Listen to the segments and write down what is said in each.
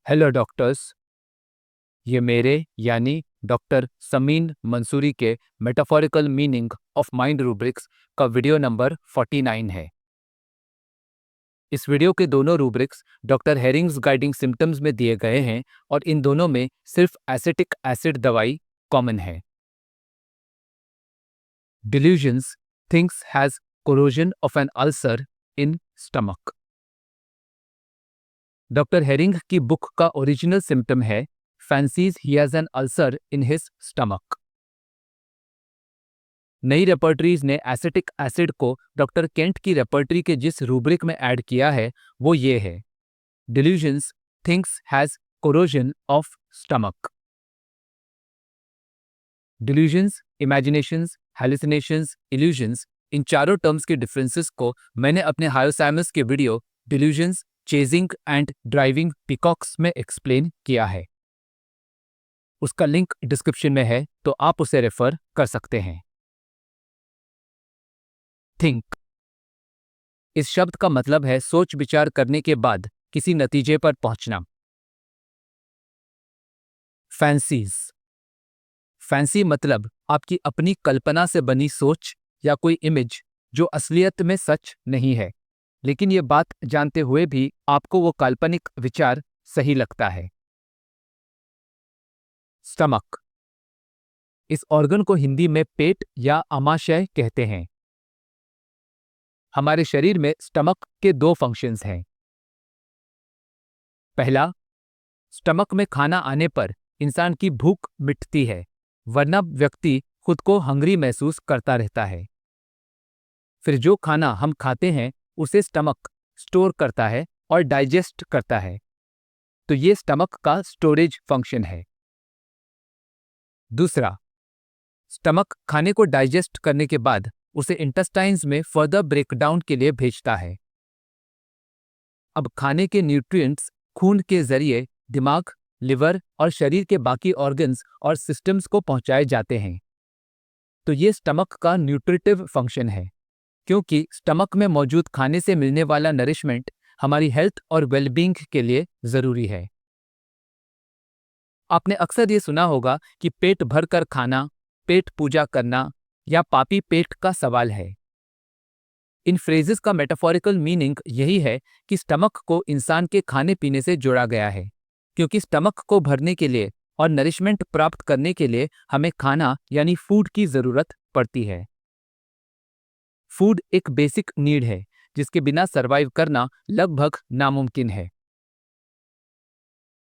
Hello doctors. ये मेरे यानी डॉक्टर समीन मंसूरी के metaphorical meaning of mind rubrics का वीडियो नंबर 49 है। इस वीडियो के दोनों rubrics doctor Hering's guiding symptoms में दिए गए हैं और इन दोनों में सिर्फ एसिटिक एसिड दवाई कॉमन है। Delusions thinks has corrosion of an ulcer in stomach. Doctor Hering की बुक का ओरिजिनल सिम्टम है fancies he has an ulcer in his stomach. नई रेपर्टरीज ने एसिटिक एसिड को डॉक्टर केंट की रेपर्टरी के जिस रूब्रिक में ऐड किया है वो ये है, delusions thinks has corrosion of stomach. Delusions, imaginations, hallucinations, illusions, इन चारों टर्म्स के डिफरेंसेस को मैंने अपने हायोसाइमस के video delusions chasing and driving peacocks में एक्सप्लेन किया है। उसका लिंक डिस्क्रिप्शन में है तो आप उसे रेफर कर सकते हैं। थिंक इस शब्द का मतलब है सोच विचार करने के बाद किसी नतीजे पर पहुंचना। फैंसीज, फैंसी मतलब आपकी अपनी कल्पना से बनी सोच या कोई इमेज जो असलियत में सच नहीं है, लेकिन ये बात जानते हुए भी आपको वो काल्पनिक विचार सही लगता है। स्टमक, इस ऑर्गन को हिंदी में पेट या आमाशय कहते हैं। हमारे शरीर में स्टमक के दो फंक्शंस हैं। पहला, स्टमक में खाना आने पर इंसान की भूख मिटती है, वरना व्यक्ति खुद को हंग्री महसूस करता रहता है। फिर जो खाना हम खाते हैं उसे स्टमक स्टोर करता है और डाइजेस्ट करता है, तो ये स्टमक का स्टोरेज फंक्शन है। दूसरा, स्टमक खाने को डाइजेस्ट करने के बाद उसे इंटेस्टाइन्स में फर्दर ब्रेकडाउन के लिए भेजता है। अब खाने के न्यूट्रिएंट्स खून के जरिए दिमाग, लिवर और शरीर के बाकी ऑर्गन्स और सिस्टम्स को पहुंचाए जाते हैं, तो ये स्टमक का न्यूट्रिटिव फंक्शन है, क्योंकि स्टमक में मौजूद खाने से मिलने वाला नरिशमेंट हमारी हेल्थ और वेलबींग के लिए जरूरी है। आपने अक्सर ये सुना होगा कि पेट भरकर खाना, पेट पूजा करना या पापी पेट का सवाल है। इन फ्रेजेस का मेटाफोरिकल मीनिंग यही है कि स्टमक को इंसान के खाने पीने से जोड़ा गया है, क्योंकि स्टमक को भरने के लिए और नरिशमेंट प्राप्त करने के लिए हमें खाना यानी फूड की जरूरत पड़ती है। फूड एक बेसिक नीड है जिसके बिना सरवाइव करना लगभग नामुमकिन है।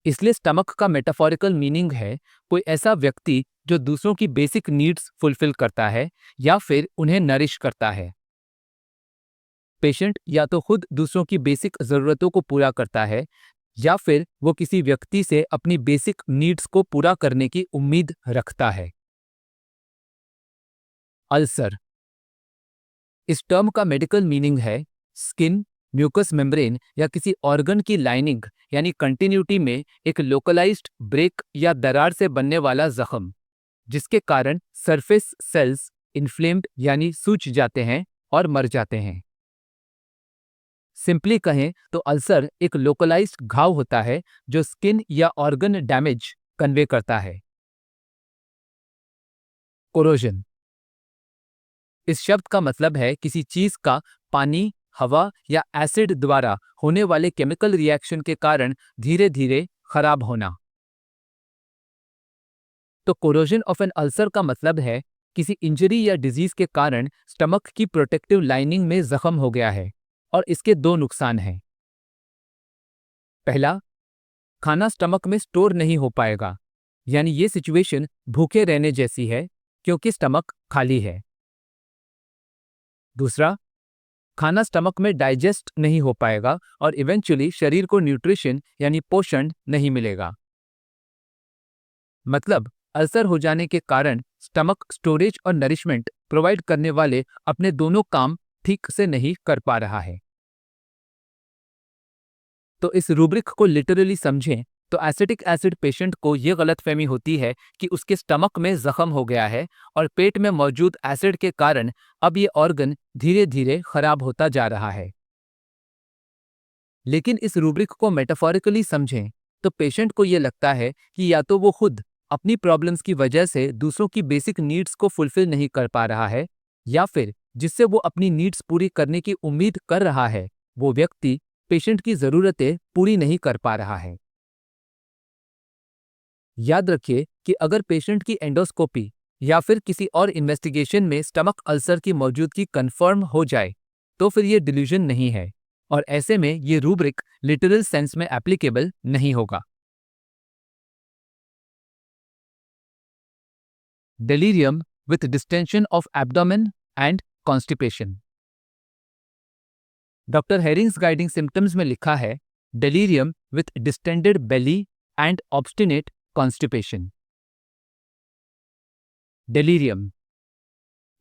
इसलिए स्टमक का मेटाफोरिकल मीनिंग है कोई ऐसा व्यक्ति जो दूसरों की बेसिक नीड्स फुलफिल करता है या फिर उन्हें नरिश करता है। पेशेंट या तो खुद दूसरों की बेसिक जरूरतों को पूरा करता है या फिर वो किसी व्यक्ति से अपनी बेसिक नीड्स को पूरा करने की उम्मीद रखता है। अल्सर, इस टर्म का मेडिकल मीनिंग है स्किन, म्यूकस मेम्ब्रेन या किसी ऑर्गन की लाइनिंग यानी कंटिन्यूटी में एक लोकलाइज्ड ब्रेक या दरार से बनने वाला जख्म, जिसके कारण सरफेस सेल्स इन्फ्लेम्ड यानी सूज जाते हैं और मर जाते हैं। सिंपली कहें तो अल्सर एक लोकलाइज्ड घाव होता है जो स्किन या ऑर्गन डैमेज कन्वे करता है। कोरोजन, इस शब्द का मतलब है किसी चीज का पानी, हवा या एसिड द्वारा होने वाले केमिकल रिएक्शन के कारण धीरे धीरे खराब होना। तो कोरोजन ऑफ एन अल्सर का मतलब है किसी इंजरी या डिजीज के कारण स्टमक की प्रोटेक्टिव लाइनिंग में जख्म हो गया है, और इसके दो नुकसान हैं। पहला, खाना स्टमक में स्टोर नहीं हो पाएगा, यानी ये सिचुएशन भूखे रहने जैसी है क्योंकि स्टमक खाली है। दूसरा, खाना स्टमक में डाइजेस्ट नहीं हो पाएगा और इवेंचुअली शरीर को न्यूट्रिशन यानी पोषण नहीं मिलेगा। मतलब अल्सर हो जाने के कारण स्टमक स्टोरेज और नरिशमेंट प्रोवाइड करने वाले अपने दोनों काम ठीक से नहीं कर पा रहा है। तो इस रूब्रिक को लिटरली समझें तो एसिटिक एसिड पेशेंट को यह गलतफहमी होती है कि उसके स्टमक में जख्म हो गया है और पेट में मौजूद एसिड के कारण अब ये ऑर्गन धीरे धीरे खराब होता जा रहा है। लेकिन इस रूब्रिक को मेटाफोरिकली समझें तो पेशेंट को ये लगता है कि या तो वो खुद अपनी प्रॉब्लम्स की वजह से दूसरों की बेसिक नीड्स को फुलफिल नहीं कर पा रहा है, या फिर जिससे वो अपनी नीड्स पूरी करने की उम्मीद कर रहा है, वो व्यक्ति पेशेंट की ज़रूरतें पूरी नहीं कर पा रहा है। याद रखिए कि अगर पेशेंट की एंडोस्कोपी या फिर किसी और इन्वेस्टिगेशन में स्टमक अल्सर की मौजूदगी कंफर्म हो जाए, तो फिर ये डिल्यूजन नहीं है, और ऐसे में ये रूब्रिक लिटरल सेंस में एप्लीकेबल नहीं होगा। Delirium with distention of abdomen and constipation. Doctor Hering's guiding symptoms में लिखा है delirium with distended belly and obstinate constipation. Delirium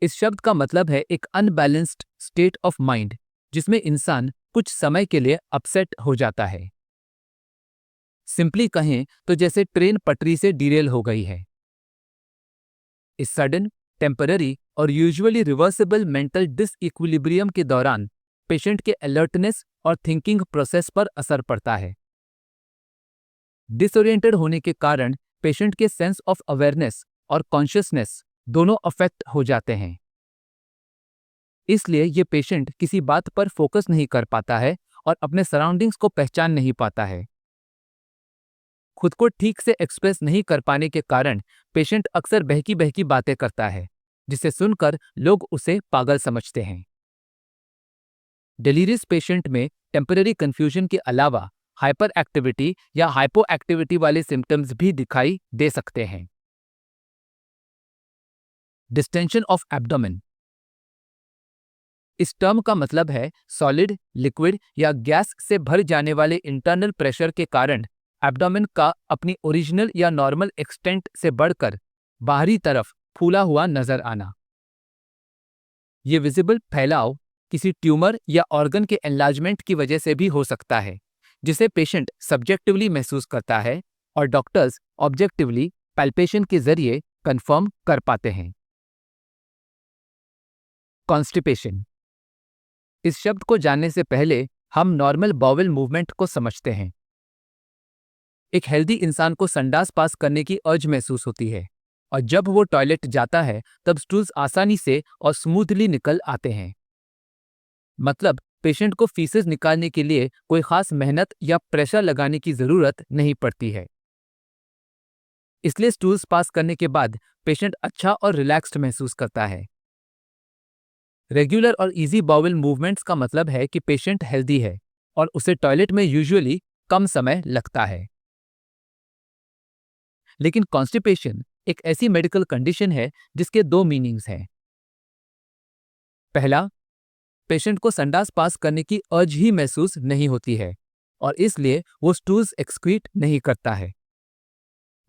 इस शब्द का मतलब है एक अनबैलेंस्ड स्टेट ऑफ माइंड जिसमें इंसान कुछ समय के लिए अपसेट हो जाता है। सिंपली कहें तो जैसे ट्रेन पटरी से डिरेल हो गई है। इस सडन, टेम्पररी और यूजुअली रिवर्सिबल मेंटल डिसइक्विलिब्रियम के दौरान पेशेंट के अलर्टनेस और थिंकिंग प्रोसेस पर असर पड़ता है। डिसोरिएंटेड होने के कारण पेशेंट के सेंस ऑफ अवेयरनेस और कॉन्शियसनेस दोनों अफेक्ट हो जाते हैं। इसलिए ये पेशेंट किसी बात पर फोकस नहीं कर पाता है और अपने सराउंडिंग्स को पहचान नहीं पाता है। खुद को ठीक से एक्सप्रेस नहीं कर पाने के कारण पेशेंट अक्सर बहकी बहकी बातें करता है, जिसे सुनकर लोग उसे पागल समझते हैं। डेलीरियस पेशेंट में टेम्पररी कंफ्यूजन के अलावा हाइपर एक्टिविटी या हाइपो एक्टिविटी वाले सिम्टम्स भी दिखाई दे सकते हैं। डिस्टेंशन ऑफ एब्डोमेन इस टर्म का मतलब है सॉलिड, लिक्विड या गैस से भर जाने वाले इंटरनल प्रेशर के कारण एब्डोमेन का अपनी ओरिजिनल या नॉर्मल एक्सटेंट से बढ़कर बाहरी तरफ फूला हुआ नजर आना। ये विजिबल फैलाव किसी ट्यूमर या ऑर्गन के एनलार्जमेंट की वजह से भी हो सकता है, जिसे पेशेंट सब्जेक्टिवली महसूस करता है और डॉक्टर्स ऑब्जेक्टिवली पैल्पेशन के जरिए कंफर्म कर पाते हैं। कॉन्स्टिपेशन इस शब्द को जानने से पहले हम नॉर्मल बाउल मूवमेंट को समझते हैं। एक हेल्दी इंसान को संडास पास करने की अर्ज महसूस होती है, और जब वो टॉयलेट जाता है तब स्टूल्स आसानी से और स्मूथली निकल आते हैं। मतलब पेशेंट को फीसेस निकालने के लिए कोई खास मेहनत या प्रेशर लगाने की जरूरत नहीं पड़ती है। इसलिए स्टूल्स पास करने के बाद पेशेंट अच्छा और रिलैक्स्ड महसूस करता है। रेगुलर और इजी बाउल मूवमेंट्स का मतलब है कि पेशेंट हेल्दी है और उसे टॉयलेट में यूजुअली कम समय लगता है। लेकिन कॉन्स्टिपेशन एक ऐसी मेडिकल कंडीशन है जिसके दो मीनिंग्स हैं। पहला, पेशेंट को संडास पास करने की अर्ज ही महसूस नहीं होती है और इसलिए वो स्टूल्स एक्सक्रीट नहीं करता है।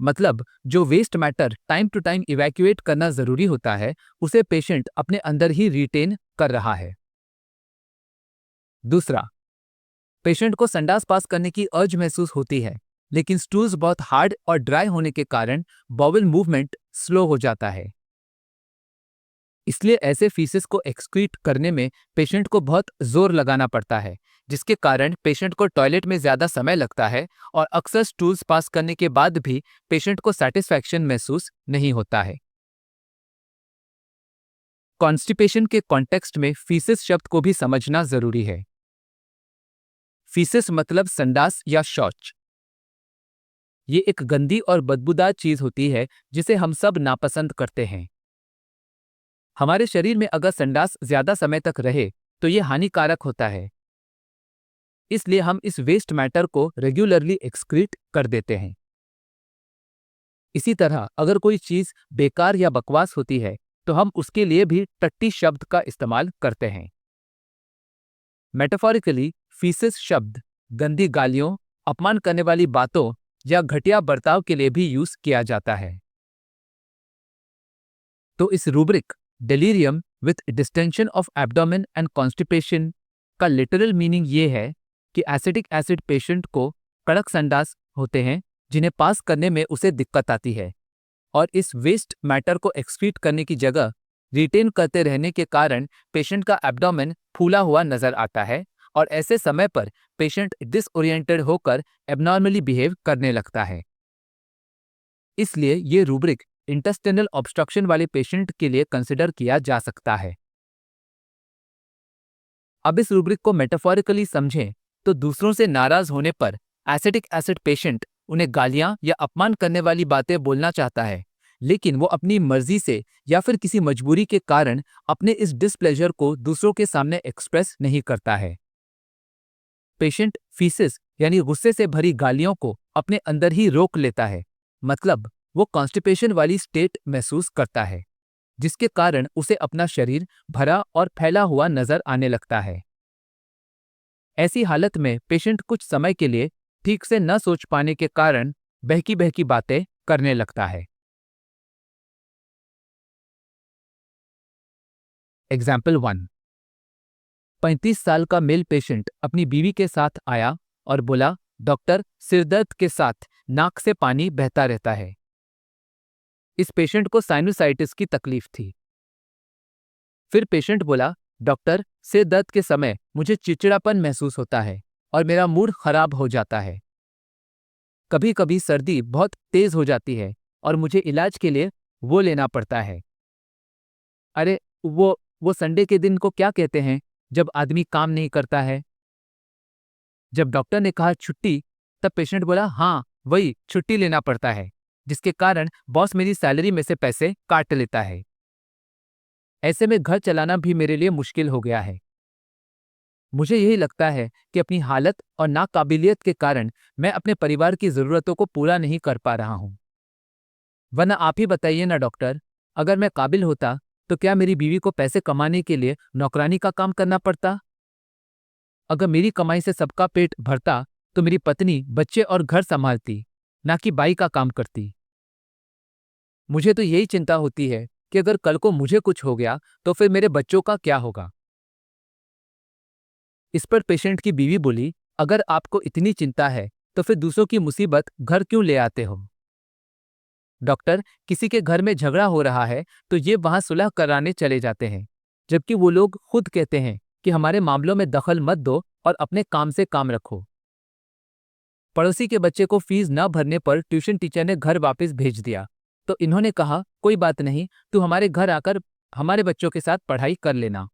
मतलब जो waste matter time to time evacuate करना जरूरी होता है, उसे पेशेंट अपने अंदर ही रिटेन कर रहा है। दूसरा, पेशेंट को संडास पास करने की अर्ज महसूस होती है, लेकिन स्टूल्स बहुत हार्ड और ड्राई होने के कारण बाउल मूवमेंट स्लो हो जाता है। इसलिए ऐसे फीसेस को एक्सक्रीट करने में पेशेंट को बहुत जोर लगाना पड़ता है, जिसके कारण पेशेंट को टॉयलेट में ज्यादा समय लगता है और अक्सर स्टूल्स पास करने के बाद भी पेशेंट को सेटिस्फैक्शन महसूस नहीं होता है। कॉन्स्टिपेशन के कॉन्टेक्स्ट में फीसेस शब्द को भी समझना जरूरी है। फीसेस मतलब संडास या शौच। ये एक गंदी और बदबूदार चीज होती है जिसे हम सब नापसंद करते हैं। हमारे शरीर में अगर संडास ज्यादा समय तक रहे तो ये हानिकारक होता है। इसलिए हम इस वेस्ट मैटर को रेगुलरली एक्सक्रीट कर देते हैं। इसी तरह अगर कोई चीज बेकार या बकवास होती है तो हम उसके लिए भी टट्टी शब्द का इस्तेमाल करते हैं। मेटाफोरिकली फीसेस शब्द गंदी गालियों, अपमान करने वाली बातों या घटिया बर्ताव के लिए भी यूज किया जाता है। तो इस rubric delirium with distention of abdomen and constipation का लिटरल मीनिंग ये है कि एसिडिक एसिड पेशेंट को कड़क संडास होते हैं जिन्हें पास करने में उसे दिक्कत आती है, और इस वेस्ट मैटर को एक्सक्रीट करने की जगह रिटेन करते रहने के कारण पेशेंट का एब्डोमेन फूला हुआ नजर आता है और ऐसे समय पर पेशेंट डिसओरिएंटेड होकर एबनॉर्मली बिहेव करने लगता है। इसलिए ये रूब्रिक इंटेस्टिनल ऑब्स्ट्रक्शन वाले पेशेंट के लिए कंसिडर किया जा सकता है। अब इस रूब्रिक को मेटाफोरिकली समझें तो दूसरों से नाराज होने पर एसिटिक एसिड पेशेंट उन्हें गालियां या अपमान करने वाली बातें बोलना चाहता है, लेकिन वो अपनी मर्जी से या फिर किसी मजबूरी के कारण अपने इस डिस्प्लेजर को दूसरों के सामने एक्सप्रेस नहीं करता है। पेशेंट फीसिस यानी गुस्से से भरी गालियों को अपने अंदर ही रोक लेता है, मतलब वो कॉन्स्टिपेशन वाली स्टेट महसूस करता है, जिसके कारण उसे अपना शरीर भरा और फैला हुआ नजर आने लगता है। ऐसी हालत में पेशेंट कुछ समय के लिए ठीक से न सोच पाने के कारण बहकी बहकी बातें करने लगता है। एग्जाम्पल 1। 35 साल का मेल पेशेंट अपनी बीवी के साथ आया और बोला, डॉक्टर, सिरदर्द के साथ नाक से पानी बहता रहता है। इस पेशेंट को साइनोसाइटिस की तकलीफ थी। फिर पेशेंट बोला, डॉक्टर, सिर दर्द के समय मुझे चिड़चिड़ापन महसूस होता है और मेरा मूड खराब हो जाता है। कभी कभी सर्दी बहुत तेज हो जाती है और मुझे इलाज के लिए वो लेना पड़ता है। अरे, वो संडे के दिन को क्या कहते हैं जब आदमी काम नहीं करता है? जब डॉक्टर ने कहा छुट्टी, तब पेशेंट बोला, हाँ वही छुट्टी लेना पड़ता है, जिसके कारण बॉस मेरी सैलरी में से पैसे काट लेता है। ऐसे में घर चलाना भी मेरे लिए मुश्किल हो गया है। मुझे यही लगता है कि अपनी हालत और नाकाबिलियत के कारण मैं अपने परिवार की ज़रूरतों को पूरा नहीं कर पा रहा हूँ। वरना आप ही बताइए ना डॉक्टर, अगर मैं काबिल होता तो क्या मेरी बीवी को पैसे कमाने के लिए नौकरानी का काम करना पड़ता? अगर मेरी कमाई से सबका पेट भरता तो मेरी पत्नी बच्चे और घर संभालती, ना कि बाई का काम करती। मुझे तो यही चिंता होती है कि अगर कल को मुझे कुछ हो गया तो फिर मेरे बच्चों का क्या होगा। इस पर पेशेंट की बीवी बोली, अगर आपको इतनी चिंता है तो फिर दूसरों की मुसीबत घर क्यों ले आते हो? डॉक्टर, किसी के घर में झगड़ा हो रहा है तो ये वहां सुलह कराने चले जाते हैं, जबकि वो लोग खुद कहते हैं कि हमारे मामलों में दखल मत दो और अपने काम से काम रखो। पड़ोसी के बच्चे को फीस न भरने पर ट्यूशन टीचर ने घर वापस भेज दिया, तो इन्होंने कहा, कोई बात नहीं, तू हमारे घर आकर हमारे बच्चों के साथ पढ़ाई कर लेना।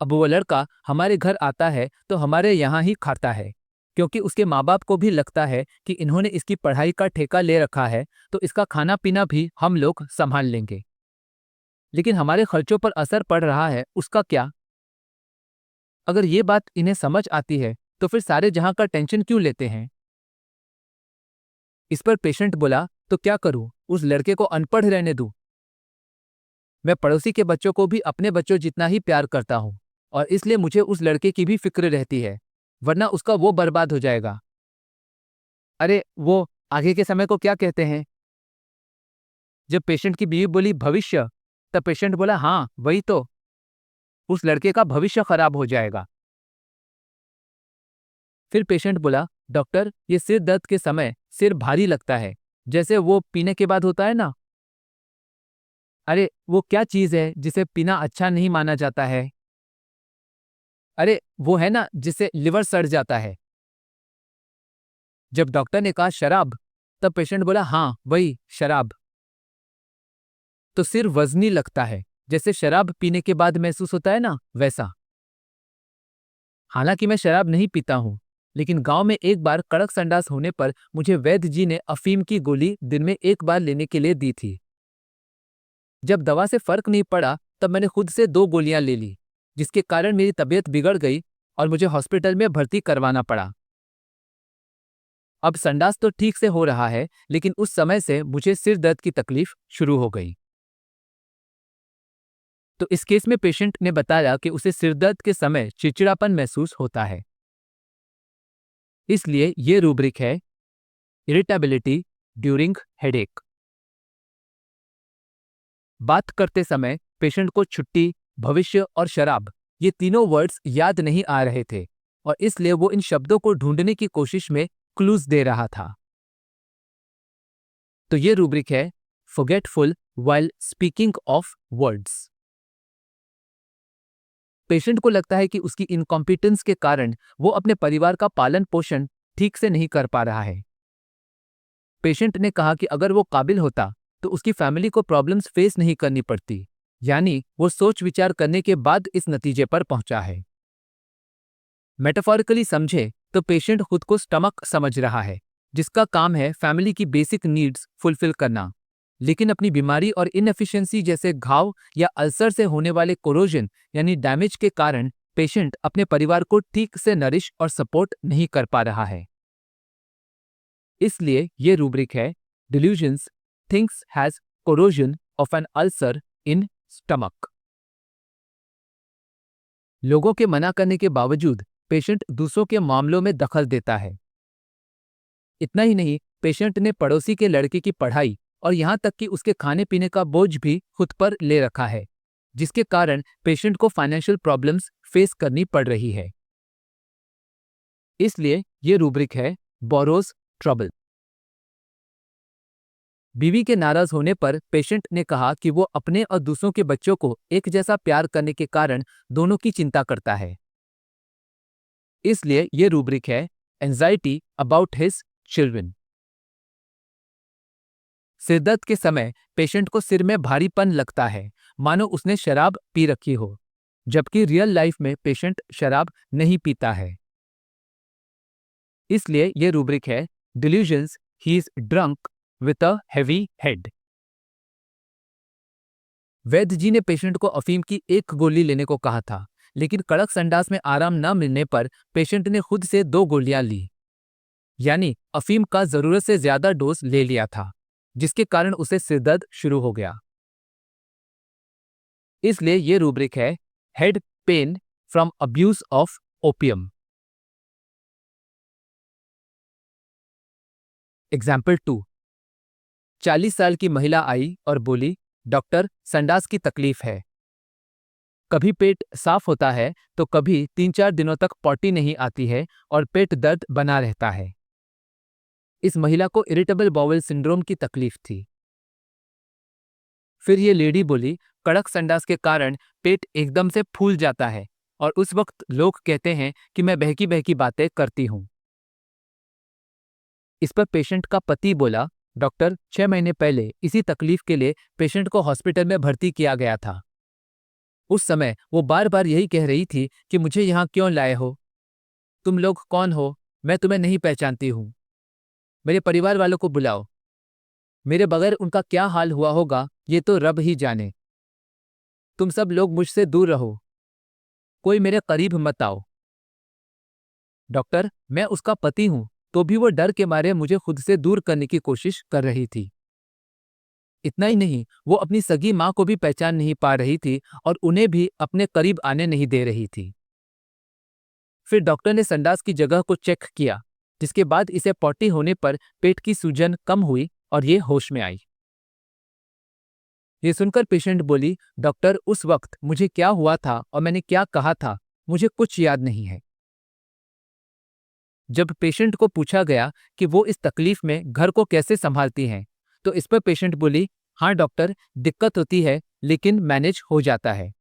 अब वो लड़का हमारे घर आता है तो हमारे यहाँ ही खाता है, क्योंकि उसके माँ बाप को भी लगता है कि इन्होंने इसकी पढ़ाई का ठेका ले रखा है तो इसका खाना पीना भी हम लोग संभाल लेंगे। लेकिन हमारे खर्चों पर असर पड़ रहा है, उसका क्या? अगर ये बात इन्हें समझ आती है तो फिर सारे जहां का टेंशन क्यों लेते हैं? इस पर पेशेंट बोला, तो क्या करूं, उस लड़के को अनपढ़ रहने दूं? मैं पड़ोसी के बच्चों को भी अपने बच्चों जितना ही प्यार करता हूं और इसलिए मुझे उस लड़के की भी फिक्र रहती है, वरना उसका वो बर्बाद हो जाएगा। अरे, वो आगे के समय को क्या कहते हैं? जब पेशेंट की बीवी बोली भविष्य, तब पेशेंट बोला, हाँ वही तो, उस लड़के का भविष्य खराब हो जाएगा। फिर पेशेंट बोला, डॉक्टर, ये सिर दर्द के समय सिर भारी लगता है, जैसे वो पीने के बाद होता है ना। अरे, वो क्या चीज है जिसे पीना अच्छा नहीं माना जाता है? अरे, वो है ना जिससे लिवर सड़ जाता है। जब डॉक्टर ने कहा शराब, तब पेशेंट बोला, हाँ वही शराब। तो सिर वजनी लगता है, जैसे शराब पीने के बाद महसूस होता है ना, वैसा। हालांकि मैं शराब नहीं पीता हूं, लेकिन गांव में एक बार कड़क संडास होने पर मुझे वैद्य जी ने अफीम की गोली दिन में एक बार लेने के लिए दी थी। जब दवा से फर्क नहीं पड़ा तब मैंने खुद से 2 गोलियां ले ली, जिसके कारण मेरी तबीयत बिगड़ गई और मुझे हॉस्पिटल में भर्ती करवाना पड़ा। अब संडास तो ठीक से हो रहा है, लेकिन उस समय से मुझे सिर दर्द की तकलीफ शुरू हो गई। तो इस केस में पेशेंट ने बताया कि उसे सिरदर्द के समय चिड़चिड़ापन महसूस होता है। इसलिए ये रूब्रिक है, इरिटेबिलिटी ड्यूरिंग हेडेक। बात करते समय पेशेंट को छुट्टी, भविष्य और शराब, ये तीनों वर्ड्स याद नहीं आ रहे थे और इसलिए वो इन शब्दों को ढूंढने की कोशिश में क्लूज दे रहा था। तो ये रूब्रिक है, forgetful while speaking of words. Patient को लगता है कि उसकी इनकॉम्पिटेंस के कारण वो अपने परिवार का पालन पोषण ठीक से नहीं कर पा रहा है। पेशेंट ने कहा कि अगर वो काबिल होता तो उसकी फैमिली को प्रॉब्लम्स फेस नहीं करनी पड़ती, यानी वो सोच विचार करने के बाद इस नतीजे पर पहुंचा है। मेटाफोरिकली समझे तो पेशेंट खुद को स्टमक समझ रहा है, जिसका काम है फैमिली की बेसिक नीड्स फुलफिल करना, लेकिन अपनी बीमारी और इनएफिशिएंसी जैसे घाव या अल्सर से होने वाले कोरोजन यानी डैमेज के कारण पेशेंट अपने परिवार को ठीक से नरिश और सपोर्ट नहीं कर पा रहा है। इसलिए ये रूब्रिक है, delusions thinks has corrosion of an ulcer in stomach. लोगों के मना करने के बावजूद पेशेंट दूसरों के मामलों में दखल देता है। इतना ही नहीं, पेशेंट ने पड़ोसी के लड़के की पढ़ाई और यहां तक कि उसके खाने पीने का बोझ भी खुद पर ले रखा है, जिसके कारण पेशेंट को फाइनेंशियल प्रॉब्लम्स फेस करनी पड़ रही है। इसलिए ये रूब्रिक है, बोरोज ट्रबल। बीवी के नाराज होने पर पेशेंट ने कहा कि वो अपने और दूसरों के बच्चों को एक जैसा प्यार करने के कारण दोनों की चिंता करता है। इसलिए ये रूब्रिक है, एंजाइटी अबाउट हिज चिल्ड्रन। सिरदर्द के समय पेशेंट को सिर में भारीपन लगता है, मानो उसने शराब पी रखी हो, जबकि रियल लाइफ में पेशेंट शराब नहीं पीता है। इसलिए ये रूब्रिक है, delusions he is drunk with a heavy head. वैद्य जी ने पेशेंट को अफीम की एक गोली लेने को कहा था, लेकिन कड़क संडास में आराम न मिलने पर पेशेंट ने खुद से 2 गोलियां ली, यानी अफीम का जरूरत से ज्यादा डोज ले लिया था, जिसके कारण उसे सिरदर्द शुरू हो गया। इसलिए ये रूब्रिक है, head pen from abuse of opium. Example 2। 40 साल की महिला आई और बोली, डॉक्टर संडास की तकलीफ है। कभी पेट साफ होता है तो कभी 3-4 दिनों तक पॉटी नहीं आती है और पेट दर्द बना रहता है। इस महिला को इरिटेबल बाउल सिंड्रोम की तकलीफ थी। फिर ये लेडी बोली, कड़क संडास के कारण पेट एकदम से फूल जाता है और उस वक्त लोग कहते हैं कि मैं बहकी बहकी बातें करती हूं। इस पर पेशेंट का पति बोला, डॉक्टर 6 महीने पहले इसी तकलीफ के लिए पेशेंट को हॉस्पिटल में भर्ती किया गया था। उस समय वो बार बार यही कह रही थी कि मुझे यहाँ क्यों लाए हो, तुम लोग कौन हो, मैं तुम्हें नहीं पहचानती हूँ, मेरे परिवार वालों को बुलाओ, मेरे बगैर उनका क्या हाल हुआ होगा ये तो रब ही जाने, तुम सब लोग मुझसे दूर रहो, कोई मेरे करीब मत आओ। डॉक्टर, मैं उसका पति हूं, तो भी वो डर के मारे मुझे खुद से दूर करने की कोशिश कर रही थी। इतना ही नहीं, वो अपनी सगी माँ को भी पहचान नहीं पा रही थी और उन्हें भी अपने करीब आने नहीं दे रही थी। फिर डॉक्टर ने संडास की जगह को चेक किया, जिसके बाद इसे पॉटी होने पर पेट की सूजन कम हुई और ये होश में आई। ये सुनकर पेशेंट बोली, डॉक्टर उस वक्त मुझे क्या हुआ था और मैंने क्या कहा था, मुझे कुछ याद नहीं है। जब पेशेंट को पूछा गया कि वो इस तकलीफ में घर को कैसे संभालती हैं, तो इस पर पेशेंट बोली, हाँ डॉक्टर, दिक्कत होती है लेकिन मैनेज हो जाता है,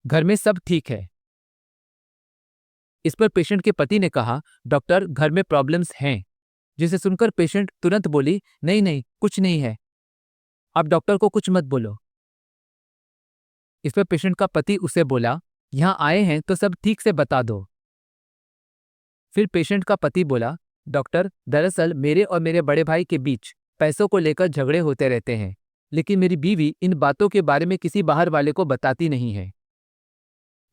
घर में सब ठीक है। इस पर पेशेंट के पति ने कहा, डॉक्टर घर में प्रॉब्लम्स हैं, जिसे सुनकर पेशेंट तुरंत बोली, नहीं नहीं कुछ नहीं है, आप डॉक्टर को कुछ मत बोलो। इस पर पेशेंट का पति उसे बोला, यहाँ आए हैं तो सब ठीक से बता दो। फिर पेशेंट का पति बोला, डॉक्टर दरअसल मेरे और मेरे बड़े भाई के बीच पैसों को लेकर झगड़े होते रहते हैं, लेकिन मेरी बीवी इन बातों के बारे में किसी बाहर वाले को बताती नहीं है।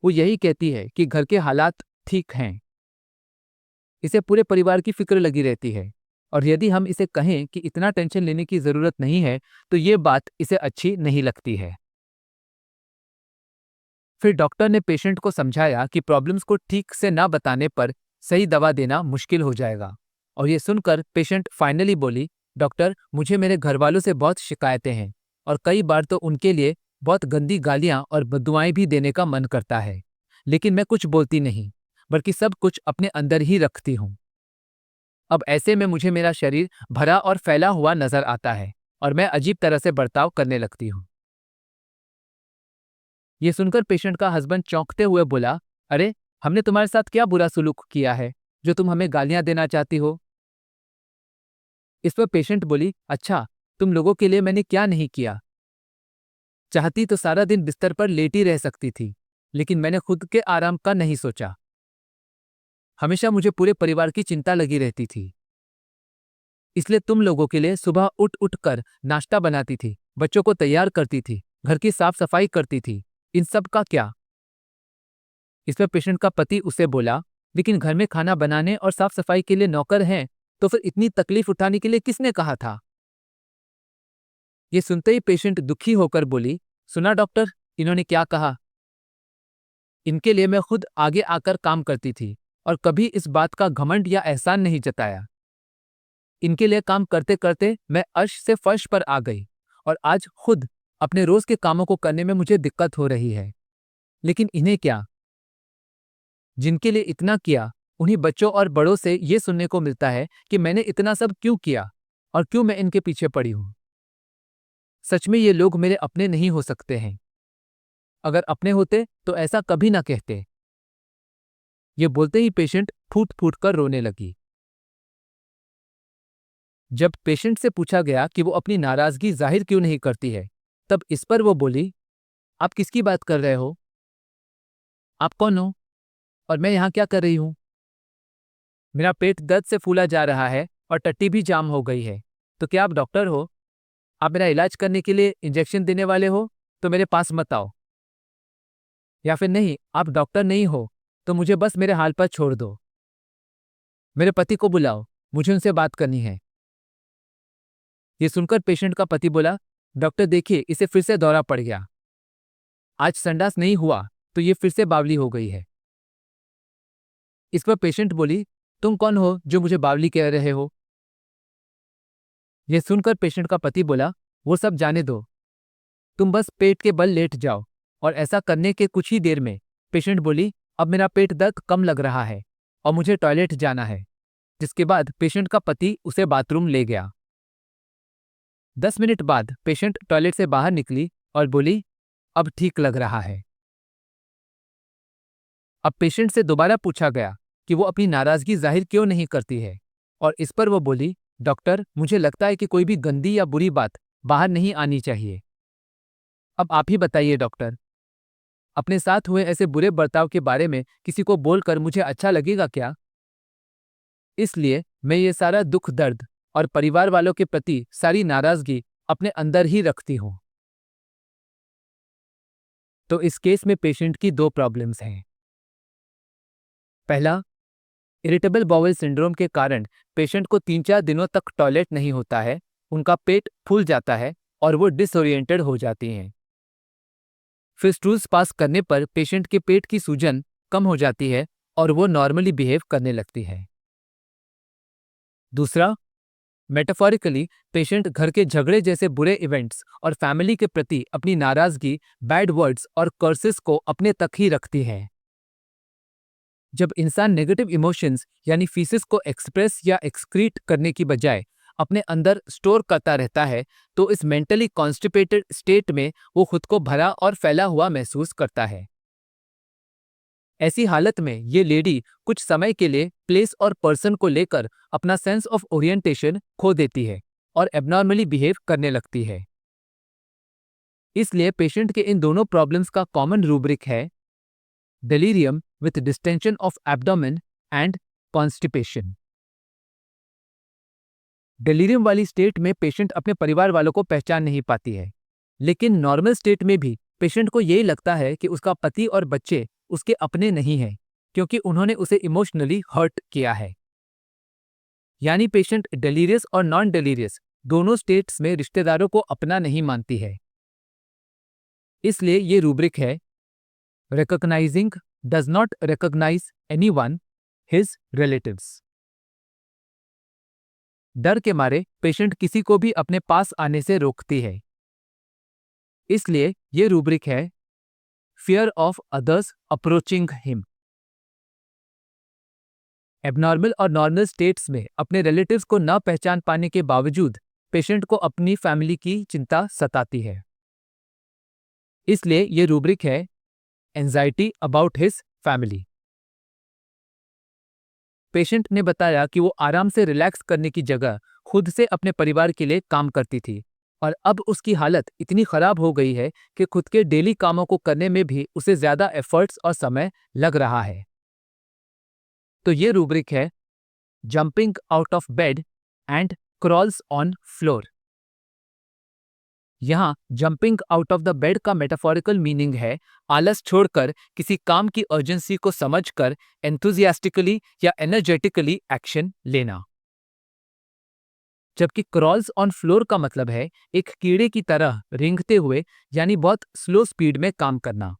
वो यही कहती है कि घर के हालात ठीक हैं। इसे पूरे परिवार की फिक्र लगी रहती है और यदि हम इसे कहें कि इतना टेंशन लेने की जरूरत नहीं है तो ये बात इसे अच्छी नहीं लगती है। फिर डॉक्टर ने पेशेंट को समझाया कि प्रॉब्लम्स को ठीक से ना बताने पर सही दवा देना मुश्किल हो जाएगा, और ये सुनकर पेशेंट फाइनली बोली, डॉक्टर मुझे मेरे घर वालों से बहुत शिकायतें हैं और कई बार तो उनके लिए बहुत गंदी गालियां और बद्दुआएं भी देने का मन करता है, लेकिन मैं कुछ बोलती नहीं बल्कि सब कुछ अपने अंदर ही रखती हूँ। अब ऐसे में मुझे मेरा शरीर भरा और फैला हुआ नजर आता है और मैं अजीब तरह से बर्ताव करने लगती हूँ। ये सुनकर पेशेंट का हस्बैंड चौंकते हुए बोला, अरे, हमने तुम्हारे साथ क्या बुरा सलूक किया है जो तुम हमें गालियां देना चाहती हो? इस पर पेशेंट बोली, अच्छा, तुम लोगों के लिए मैंने क्या नहीं किया? चाहती तो सारा दिन बिस्तर पर लेटी रह सकती थी, लेकिन मैंने खुद के आराम का नहीं सोचा। हमेशा मुझे पूरे परिवार की चिंता लगी रहती थी, इसलिए तुम लोगों के लिए सुबह उठ उठ कर नाश्ता बनाती थी, बच्चों को तैयार करती थी, घर की साफ सफाई करती थी। इन सब का क्या? इस पर पेशेंट का पति उसे बोला, लेकिन घर में खाना बनाने और साफ सफाई के लिए नौकर हैं, तो फिर इतनी तकलीफ उठाने के लिए किसने कहा था? ये सुनते ही पेशेंट दुखी होकर बोली, सुना डॉक्टर, इन्होंने क्या कहा? इनके लिए मैं खुद आगे आकर काम करती थी और कभी इस बात का घमंड या एहसान नहीं जताया। इनके लिए काम करते करते मैं अर्श से फर्श पर आ गई और आज खुद अपने रोज के कामों को करने में मुझे दिक्कत हो रही है। लेकिन इन्हें क्या? जिनके लिए इतना किया, उन्हीं बच्चों और बड़ों से ये सुनने को मिलता है कि मैंने इतना सब क्यों किया और क्यों मैं इनके पीछे पड़ी हूं। सच में ये लोग मेरे अपने नहीं हो सकते हैं। अगर अपने होते तो ऐसा कभी ना कहते। ये बोलते ही पेशेंट फूट फूट कर रोने लगी। जब पेशेंट से पूछा गया कि वो अपनी नाराजगी जाहिर क्यों नहीं करती है, तब इस पर वो बोली, आप किसकी बात कर रहे हो? आप कौन हो और मैं यहाँ क्या कर रही हूँ? मेरा पेट दर्द से फूला जा रहा है और टट्टी भी जाम हो गई है। तो क्या आप डॉक्टर हो? आप मेरा इलाज करने के लिए इंजेक्शन देने वाले हो? तो मेरे पास मत आओ। या फिर नहीं, आप डॉक्टर नहीं हो तो मुझे बस मेरे हाल पर छोड़ दो। मेरे पति को बुलाओ, मुझे उनसे बात करनी है। ये सुनकर पेशेंट का पति बोला, डॉक्टर देखिए, इसे फिर से दौरा पड़ गया। आज संडास नहीं हुआ तो ये फिर से बावली हो गई है। इस पर पेशेंट बोली, तुम कौन हो जो मुझे बावली कह रहे हो? यह सुनकर पेशेंट का पति बोला, वो सब जाने दो, तुम बस पेट के बल लेट जाओ। और ऐसा करने के कुछ ही देर में पेशेंट बोली, अब मेरा पेट दर्द कम लग रहा है और मुझे टॉयलेट जाना है। जिसके बाद पेशेंट का पति उसे बाथरूम ले गया। 10 मिनट बाद पेशेंट टॉयलेट से बाहर निकली और बोली, अब ठीक लग रहा है। अब पेशेंट से दोबारा पूछा गया कि वो अपनी नाराजगी जाहिर क्यों नहीं करती है, और इस पर वो बोली, डॉक्टर, मुझे लगता है कि कोई भी गंदी या बुरी बात बाहर नहीं आनी चाहिए। अब आप ही बताइए डॉक्टर, अपने साथ हुए ऐसे बुरे बर्ताव के बारे में किसी को बोलकर मुझे अच्छा लगेगा क्या? इसलिए मैं ये सारा दुख दर्द और परिवार वालों के प्रति सारी नाराजगी अपने अंदर ही रखती हूँ। तो इस केस में पेशेंट की 2 प्रॉब्लम्स हैं। पहला, इरिटेबल बाउल सिंड्रोम के कारण पेशेंट को 3-4 दिनों तक टॉयलेट नहीं होता है, उनका पेट फूल जाता है और वो डिसओरिएंटेड हो जाती हैं। फिर स्टूल्स पास करने पर पेशेंट के पेट की सूजन कम हो जाती है और वो नॉर्मली बिहेव करने लगती है। दूसरा, मेटाफोरिकली पेशेंट घर के झगड़े जैसे बुरे इवेंट्स और फैमिली के प्रति अपनी नाराजगी, बैड वर्ड्स और कर्सेस को अपने तक ही रखती है। जब इंसान नेगेटिव इमोशंस यानी फीसेस को एक्सप्रेस या एक्सक्रीट करने की बजाय अपने अंदर स्टोर करता रहता है, तो इस मेंटली कॉन्स्टिपेटेड स्टेट में वो खुद को भरा और फैला हुआ महसूस करता है। ऐसी हालत में ये लेडी कुछ समय के लिए प्लेस और पर्सन को लेकर अपना सेंस ऑफ ओरिएंटेशन खो देती है और एबनॉर्मली बिहेव करने लगती है। इसलिए पेशेंट के इन दोनों प्रॉब्लम्स का कॉमन रूब्रिक है delirium with distension of abdomen and constipation। Delirium वाली स्टेट में पेशेंट अपने परिवार वालों को पहचान नहीं पाती है, लेकिन नॉर्मल स्टेट में भी पेशेंट को यही लगता है कि उसका पति और बच्चे उसके अपने नहीं हैं, क्योंकि उन्होंने उसे इमोशनली हर्ट किया है। यानी पेशेंट डेलीरियस और नॉन डेलीरियस दोनों स्टेट्स में रिश्तेदारों को अपना नहीं मानती है। इसलिए ये रूब्रिक है, recognizing does not recognize anyone, his relatives। डर के मारे पेशेंट किसी को भी अपने पास आने से रोकती है। इसलिए ये रूब्रिक है, fear of others approaching him। Abnormal और नॉर्मल स्टेट्स में अपने रिलेटिव्स को न पहचान पाने के बावजूद पेशेंट को अपनी फैमिली की चिंता सताती है। इसलिए ये रूब्रिक है anxiety about his family. Patient ने बताया कि वो आराम से रिलैक्स करने की जगह खुद से अपने परिवार के लिए काम करती थी और अब उसकी हालत इतनी खराब हो गई है कि खुद के डेली कामों को करने में भी उसे ज्यादा एफर्ट्स और समय लग रहा है। तो ये रूब्रिक है jumping out of bed and crawls on floor. यहाँ jumping out of the bed का मेटाफोरिकल मीनिंग है आलस छोड़कर किसी काम की अर्जेंसी को समझकर एंथुजियास्टिकली या एनर्जेटिकली एक्शन लेना, जबकि क्रॉल्स ऑन फ्लोर का मतलब है एक कीड़े की तरह रेंगते हुए यानी बहुत स्लो स्पीड में काम करना।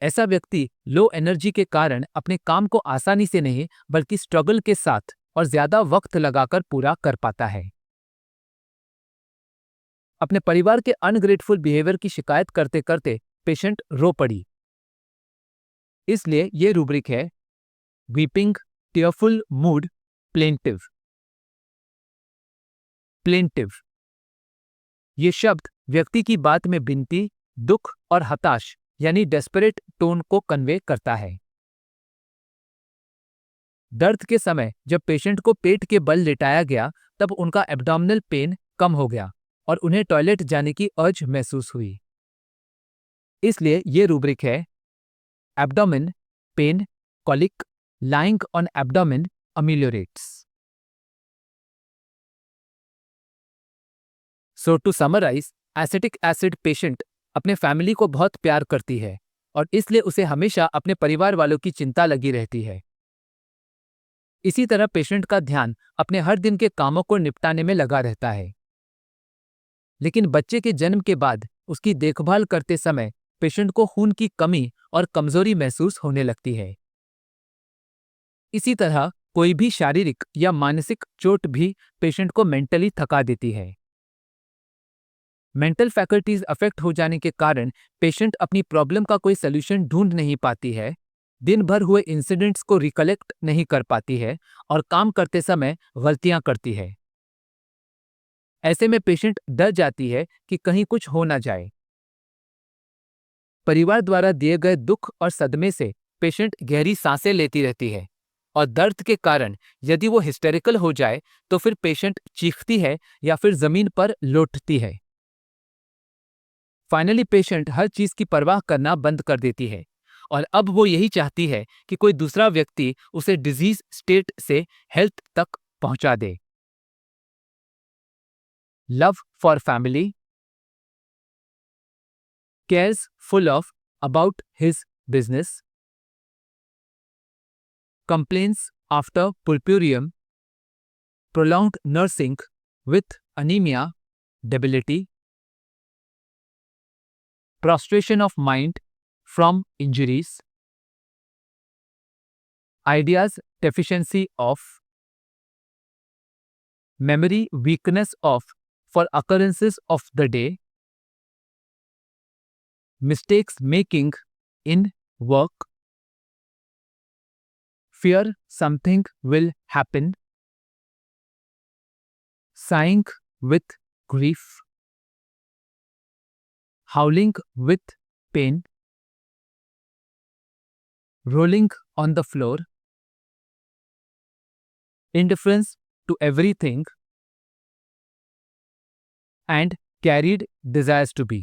ऐसा व्यक्ति लो एनर्जी के कारण अपने काम को आसानी से नहीं बल्कि स्ट्रगल के साथ और ज्यादा वक्त लगाकर पूरा कर पाता है। अपने परिवार के अनग्रेटफुल बिहेवियर की शिकायत करते करते पेशेंट रो पड़ी। इसलिए ये रूब्रिक है weeping tearful mood plaintiff. Plaintiff ये शब्द व्यक्ति की बात में विनती, दुख और हताश यानी डेस्परेट टोन को कन्वे करता है। दर्द के समय जब पेशेंट को पेट के बल लेटाया गया तब उनका एब्डोमिनल पेन कम हो गया और उन्हें टॉयलेट जाने की अर्ज महसूस हुई। इसलिए ये रूब्रिक है abdomen pain colic lying on abdomen ameliorates. So to summarise, acetic acid patient अपने फैमिली को बहुत प्यार करती है और इसलिए उसे हमेशा अपने परिवार वालों की चिंता लगी रहती है। इसी तरह पेशेंट का ध्यान अपने हर दिन के कामों को निपटाने में लगा रहता है। लेकिन बच्चे के जन्म के बाद उसकी देखभाल करते समय पेशेंट को खून की कमी और कमजोरी महसूस होने लगती है। इसी तरह कोई भी शारीरिक या मानसिक चोट भी पेशेंट को मेंटली थका देती है। मेंटल फैकल्टीज अफेक्ट हो जाने के कारण पेशेंट अपनी प्रॉब्लम का कोई सलूशन ढूंढ नहीं पाती है, दिन भर हुए इंसिडेंट्स को रिकलेक्ट नहीं कर पाती है और काम करते समय गलतियां करती है। ऐसे में पेशेंट डर जाती है कि कहीं कुछ हो ना जाए। परिवार द्वारा दिए गए दुख और सदमे से पेशेंट गहरी सांसें लेती रहती है और दर्द के कारण यदि वो हिस्टेरिकल हो जाए तो फिर पेशेंट चीखती है या फिर जमीन पर लोटती है। फाइनली पेशेंट हर चीज की परवाह करना बंद कर देती है और अब वो यही चाहती है कि कोई दूसरा व्यक्ति उसे डिजीज स्टेट से हेल्थ तक पहुंचा दे। Love for family, cares full of about his business, complaints after purpurium, prolonged nursing with anemia, debility, prostration of mind from injuries, ideas deficiency of, memory weakness of for occurrences of the day, mistakes making in work, fear something will happen, sighing with grief, howling with pain, rolling on the floor, indifference to everything, and carried desires to be।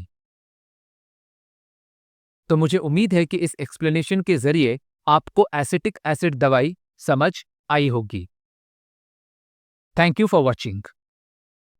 तो मुझे उम्मीद है कि इस explanation के जरिए आपको acetic acid दवाई समझ आई होगी। Thank you for watching.